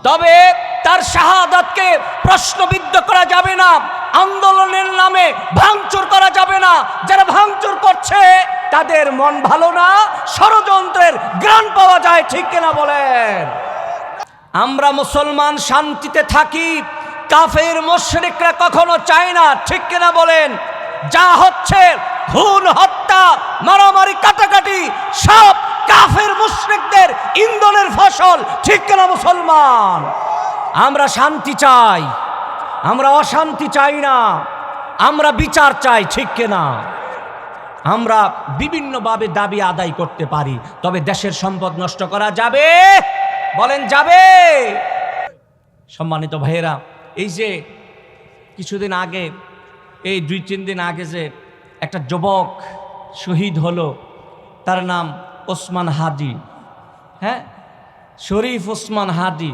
তবে তার শাহাদাতকে প্রশ্নবিদ্ধ করা যাবে না, আন্দোলনের নামে ভাঙচুর করা যাবে না। যারা ভাঙচুর করছে তাদের মন ভালো না, ষড়যন্ত্রের ঘ্রাণ পাওয়া যায়, ঠিক কিনা বলেন? আমরা মুসলমান শান্তিতে থাকি, কাফের মুশরিকরা কখনো চায় না, ঠিক কিনা বলেন? যা হচ্ছে খুন, হত্যা, মারামারি, কাটাকাটি সব কাফের মুশরিকদের ইন্ধনের ফসল, ঠিক কিনা মুসলমান? আমরা শান্তি চাই, আমরা অশান্তি চাই না, আমরা বিচার চাই, ঠিক কিনা? আমরা বিভিন্নভাবে দাবি আদায় করতে পারি, তবে দেশের সম্পদ নষ্ট করা যাবে? বলেন যাবে? সম্মানিত ভাইয়েরা, এই যে কিছুদিন আগে, এই 2-3 দিন আগে যে একটা যুবক শহীদ হলো, তার নাম ওসমান হাদি, হ্যাঁ, শরীফ ওসমান হাদি।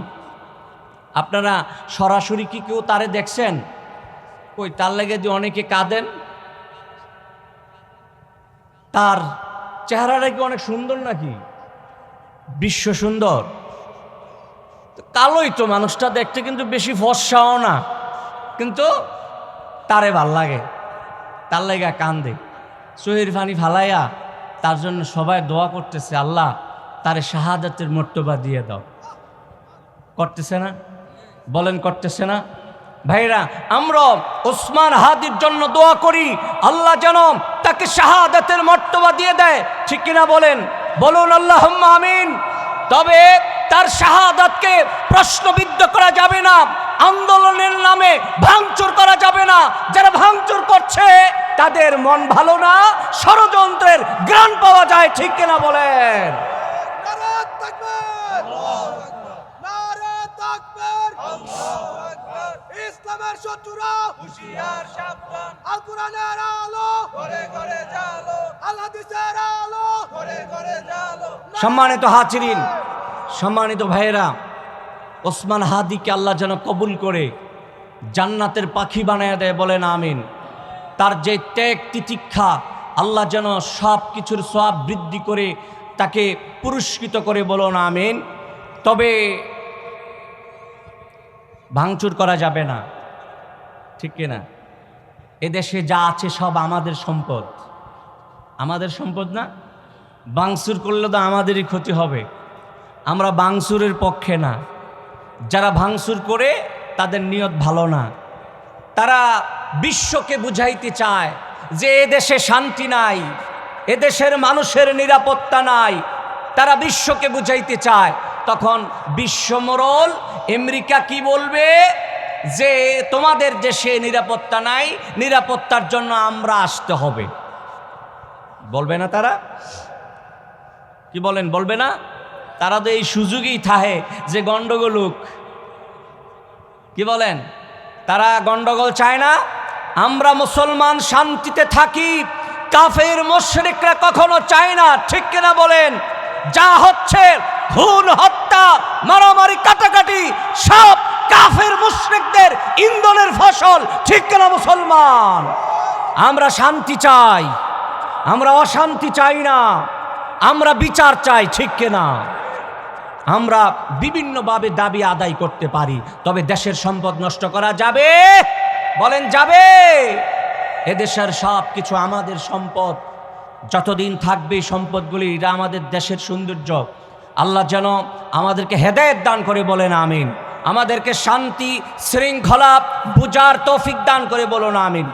আপনারা সরাসরি কি কেউ তারে দেখছেন? কই, তার লেগে যে অনেকে কাঁদেন। তার চেহারাটা কি অনেক সুন্দর নাকি? বিশ্ব সুন্দর। কালোই তো মানুষটা দেখতে, কিন্তু বেশি ফর্সাও না, কিন্তু তারে ভাল লাগে, তার লেগে কান্দে। চোখের পানি ফালাইয়া তার জন্য সবাই দোয়া করতেছে, আল্লাহ তারে শাহাদাতের মর্তবা দিয়ে দাও। করতেছে না? বলেন করতেছে না? ভাইরা, আমরা ওসমান হাদির জন্য দোয়া করি, আল্লাহ যেন তাকে শাহাদাতের মর্তবা দিয়ে দেয়, ঠিক কিনা বলেন? বলুন আল্লাহুম্মা আমিন। তবে তার শাহাদাতকে প্রশ্নবিদ্ধ করা যাবে না, আন্দোলনের নামে ভাঙচুর করা যাবে না। যারা ভাঙচুর করছে তাদের মন ভালো না, ষড়যন্ত্রের ঘ্রাণ পাওয়া যায়, ঠিক কিনা বলেন? ইসলামের শত্রুরা হুঁশিয়ার, সাবধান। আল কোরআনের আলো ঘরে ঘরে জ্বালো, আল হাদিসের আলো ঘরে ঘরে জ্বালো। সম্মানিত হাজিরিন, সম্মানিত ভাইয়েরা, ওসমান হাদিকে আল্লাহ যেন কবুল করে জান্নাতের পাখি বানায় দেয়, বলেন আমিন। তার যে ত্যাগ তিতিক্ষা, আল্লাহ যেন সব কিছুর সওয়াব বৃদ্ধি করে তাকে পুরস্কৃত করে, বলুন আমিন। তবে ভাঙচুর করা যাবে না, ঠিক কিনা? এদেশে যা আছে সব আমাদের সম্পদ, আমাদের সম্পদ না? ভাঙচুর করলে তো আমাদেরই ক্ষতি হবে। আমরা ভাঙচুরের পক্ষে না। যারা ভাঙচুর করে তাদের নিয়ত ভালো না। তারা বিশ্বকে বুঝাইতে চায় যে এদেশে শান্তি নাই, এদেশের মানুষের নিরাপত্তা নাই। তারা বিশ্বকে বুঝাইতে চায়। তখন বিশ্বমোড়ল আমেরিকা কি বলবে? যে তোমাদের দেশে নিরাপত্তা নাই, নিরাপত্তার জন্য আমরা আসতে হবে। বলবে না তারা? কি বলেন, বলবে না? তারা তো এই সুযোগই থাহে যে গন্ডগোল হোক। কি বলেন? তারা গন্ডগোল চায় না। আমরা মুসলমান শান্তিতে থাকি, কাফের মুশরিকরা কখনো চায় না, ঠিক কিনা বলেন? যা হচ্ছে খুন, হত্যা, মারামারি, কাটাকাটি সব কাফের মুশরিকদের ইন্ধনের ফসল, ঠিক কিনা মুসলমান? আমরা শান্তি চাই, আমরা অশান্তি চাই না, আমরা বিচার চাই, ঠিক কিনা? আমরা বিভিন্নভাবে দাবি আদায় করতে পারি, তবে দেশের সম্পদ নষ্ট করা যাবে? বলেন যাবে? এদেশের সব কিছু আমাদের সম্পদ, যতদিন থাকবে এই সম্পদগুলি, এটা আমাদের দেশের সৌন্দর্য। আল্লাহ যেন আমাদেরকে হেদায়েত দান করে, বলেন আমিন। আমাদেরকে শান্তি শৃঙ্খলা বুঝার তৌফিক দান করে, বলুন আমিন।